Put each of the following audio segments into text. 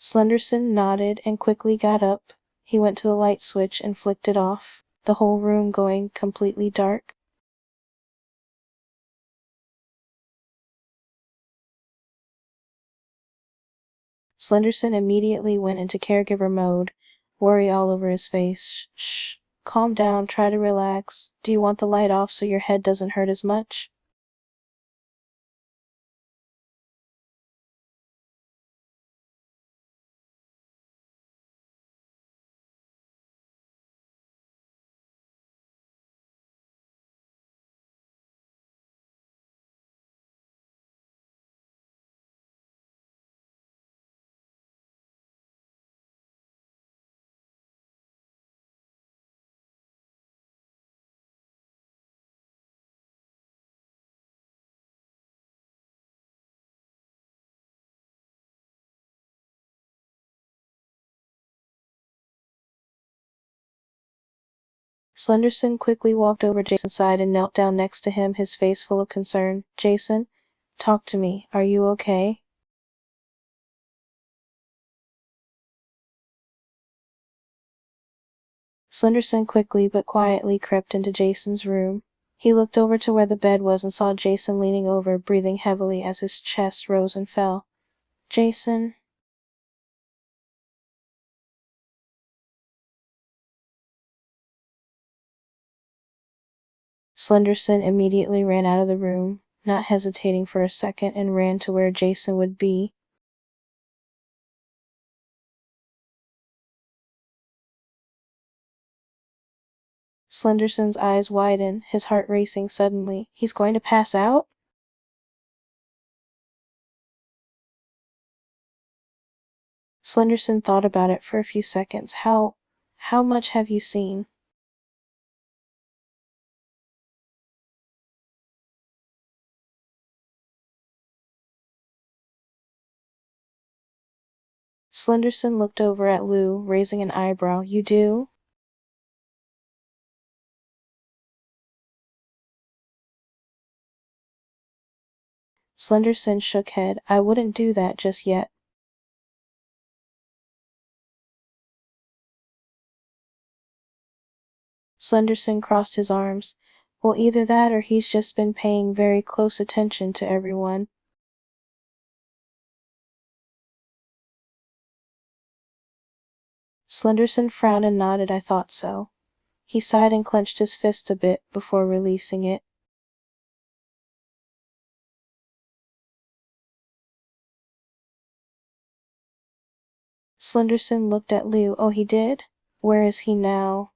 Slenderson nodded and quickly got up. He went to the light switch and flicked it off, the whole room going completely dark. Slenderson immediately went into caregiver mode, worry all over his face. Shh, calm down, try to relax. Do you want the light off so your head doesn't hurt as much? Slenderson quickly walked over to Jason's side and knelt down next to him, his face full of concern. Jason, talk to me. Are you okay? Slenderson quickly but quietly crept into Jason's room. He looked over to where the bed was and saw Jason leaning over, breathing heavily as his chest rose and fell. Jason. Slenderson immediately ran out of the room, not hesitating for a second, and ran to where Jason would be. Slenderson's eyes widened, his heart racing suddenly. He's going to pass out? Slenderson thought about it for a few seconds. How much have you seen? Slenderson looked over at Lou, raising an eyebrow. You do? Slenderson shook head. I wouldn't do that just yet. Slenderson crossed his arms. Well, either that or he's just been paying very close attention to everyone. Slenderson frowned and nodded. I thought so. He sighed and clenched his fist a bit before releasing it. Slenderson looked at Lou. Oh, he did? Where is he now?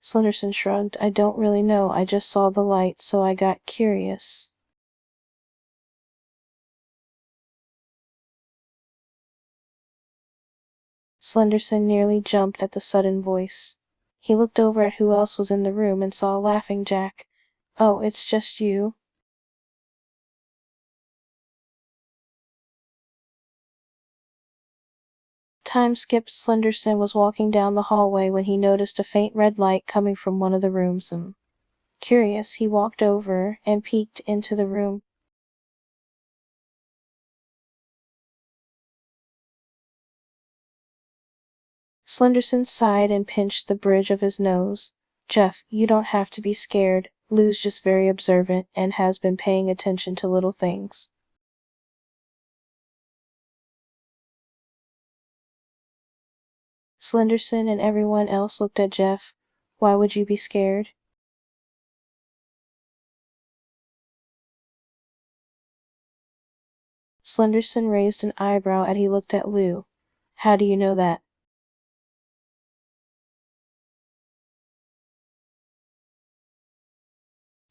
Slenderson shrugged. I don't really know. I just saw the light, so I got curious. Slenderson nearly jumped at the sudden voice. He looked over at who else was in the room and saw Laughing Jack. Oh, it's just you? Time skipped. Slenderson was walking down the hallway when he noticed a faint red light coming from one of the rooms. Curious, he walked over and peeked into the room. Slenderson sighed and pinched the bridge of his nose. Jeff, you don't have to be scared. Lou's just very observant and has been paying attention to little things. Slenderson and everyone else looked at Jeff. Why would you be scared? Slenderson raised an eyebrow as he looked at Lou. How do you know that?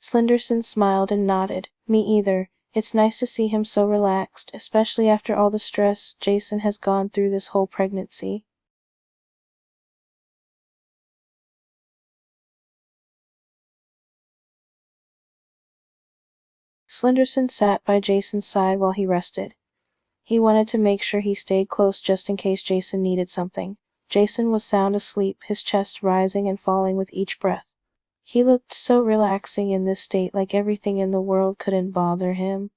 Slenderson smiled and nodded. Me either. It's nice to see him so relaxed, especially after all the stress Jason has gone through this whole pregnancy. Slenderson sat by Jason's side while he rested. He wanted to make sure he stayed close just in case Jason needed something. Jason was sound asleep, his chest rising and falling with each breath. He looked so relaxing in this state, like everything in the world couldn't bother him.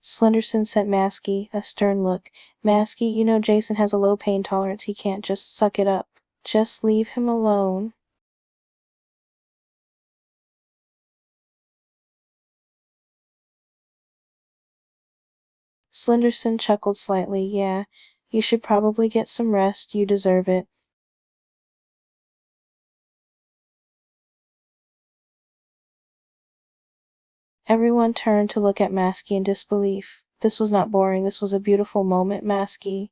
Slenderson sent Masky a stern look. Masky, you know Jason has a low pain tolerance. He can't just suck it up. Just leave him alone. Slenderson chuckled slightly. Yeah, you should probably get some rest. You deserve it. Everyone turned to look at Masky in disbelief. This was not boring. This was a beautiful moment, Masky.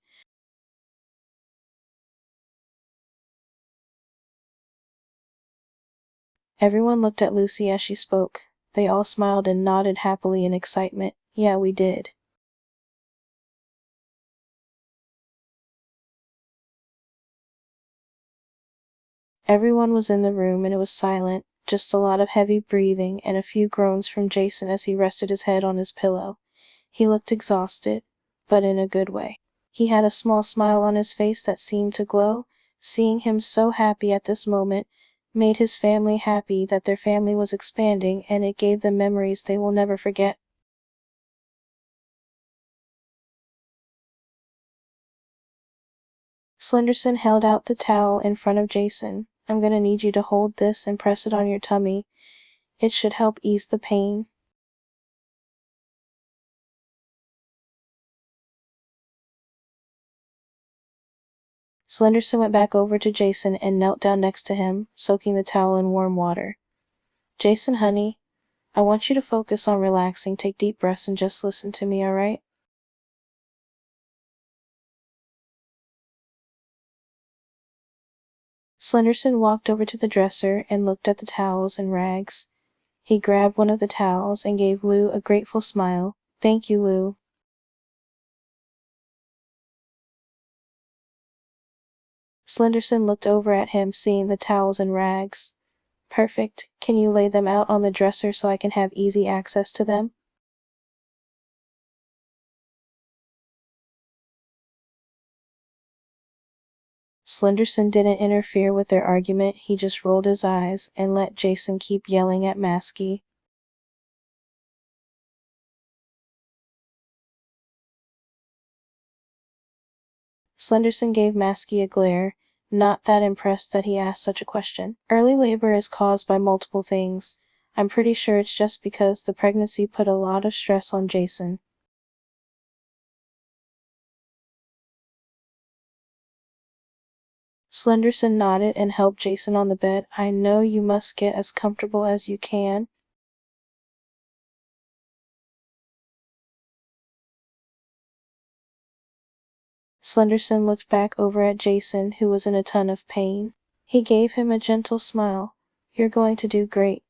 Everyone looked at Lucy as she spoke. They all smiled and nodded happily in excitement. Yeah, we did. Everyone was in the room and it was silent, just a lot of heavy breathing and a few groans from Jason as he rested his head on his pillow. He looked exhausted, but in a good way. He had a small smile on his face that seemed to glow. Seeing him so happy at this moment made his family happy that their family was expanding, and it gave them memories they will never forget. Slenderson held out the towel in front of Jason. I'm gonna need you to hold this and press it on your tummy. It should help ease the pain. Slenderson went back over to Jason and knelt down next to him, soaking the towel in warm water. Jason, honey, I want you to focus on relaxing. Take deep breaths and just listen to me, alright? Slenderson walked over to the dresser and looked at the towels and rags. He grabbed one of the towels and gave Lou a grateful smile. Thank you, Lou. Slenderson looked over at him, seeing the towels and rags. Perfect. Can you lay them out on the dresser so I can have easy access to them? Slenderson didn't interfere with their argument. He just rolled his eyes and let Jason keep yelling at Masky. Slenderson gave Masky a glare, not that impressed that he asked such a question. Early labor is caused by multiple things. I'm pretty sure it's just because the pregnancy put a lot of stress on Jason. Slenderson nodded and helped Jason on the bed. I know you must get as comfortable as you can. Slenderson looked back over at Jason, who was in a ton of pain. He gave him a gentle smile. You're going to do great.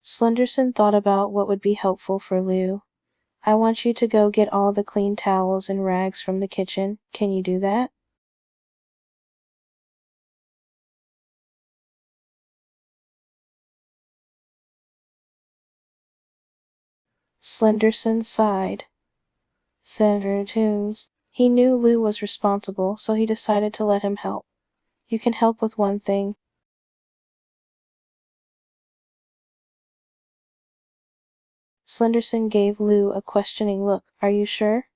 Slenderson thought about what would be helpful for Lou. I want you to go get all the clean towels and rags from the kitchen. Can you do that? Slenderson sighed. Thunder-toons. He knew Lou was responsible, so he decided to let him help. You can help with one thing. Slenderson gave Lou a questioning look. Are you sure?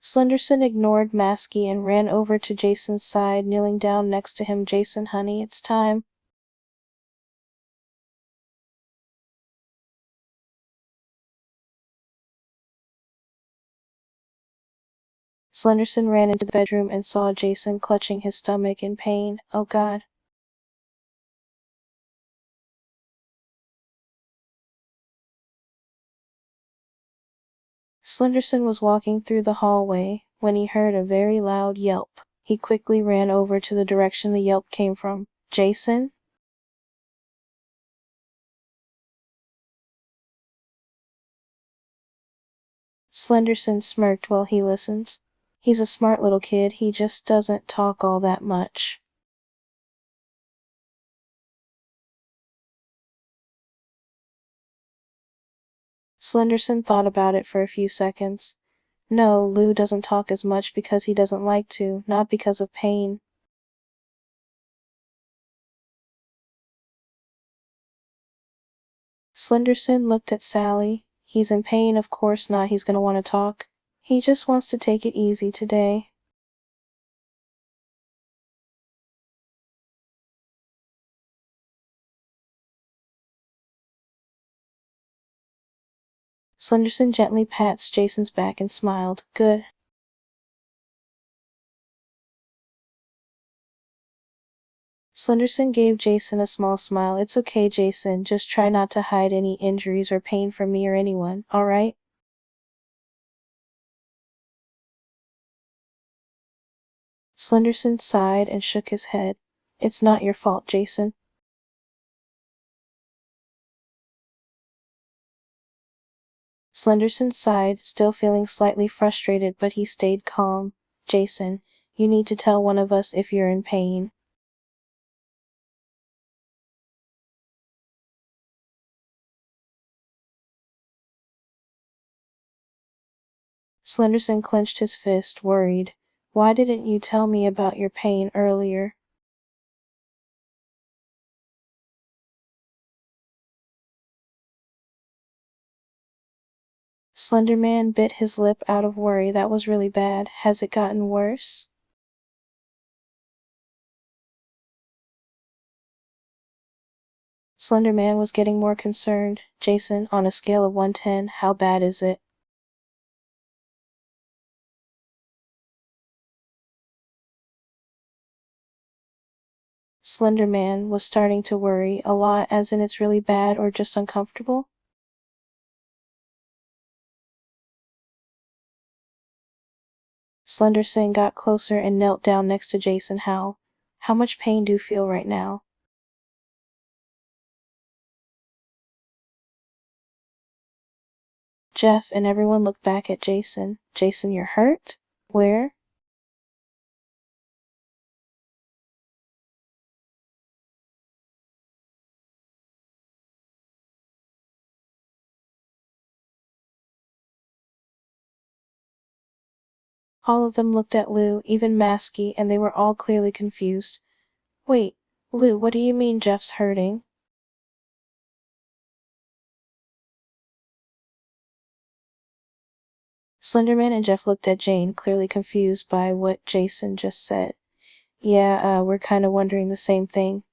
Slenderson ignored Masky and ran over to Jason's side, kneeling down next to him. Jason, honey, it's time. Slenderson ran into the bedroom and saw Jason clutching his stomach in pain. Oh God. Slenderson was walking through the hallway when he heard a very loud yelp. He quickly ran over to the direction the yelp came from. Jason? Slenderson smirked while he listened. He's a smart little kid, he just doesn't talk all that much. Slenderson thought about it for a few seconds. No, Lou doesn't talk as much because he doesn't like to, not because of pain. Slenderson looked at Sally. He's in pain, of course not, he's gonna want to talk. He just wants to take it easy today. Slenderson gently pats Jason's back and smiled. Good. Slenderson gave Jason a small smile. It's okay, Jason. Just try not to hide any injuries or pain from me or anyone, alright? Slenderson sighed and shook his head. It's not your fault, Jason. Slenderson sighed, still feeling slightly frustrated, but he stayed calm. Jason, you need to tell one of us if you're in pain. Slenderson clenched his fist, worried. Why didn't you tell me about your pain earlier? Slenderman bit his lip out of worry. That was really bad. Has it gotten worse? Slenderman was getting more concerned. Jason, on a scale of 1 to 10, how bad is it? Slenderman was starting to worry. A lot, as in it's really bad or just uncomfortable? Slenderson got closer and knelt down next to Jason. How much pain do you feel right now? Jeff and everyone looked back at Jason. Jason, you're hurt? Where? All of them looked at Lou, even Masky, and they were all clearly confused. Wait, Lou, what do you mean Jeff's hurting? Slenderman and Jeff looked at Jane, clearly confused by what Jason just said. Yeah, we're kinda wondering the same thing.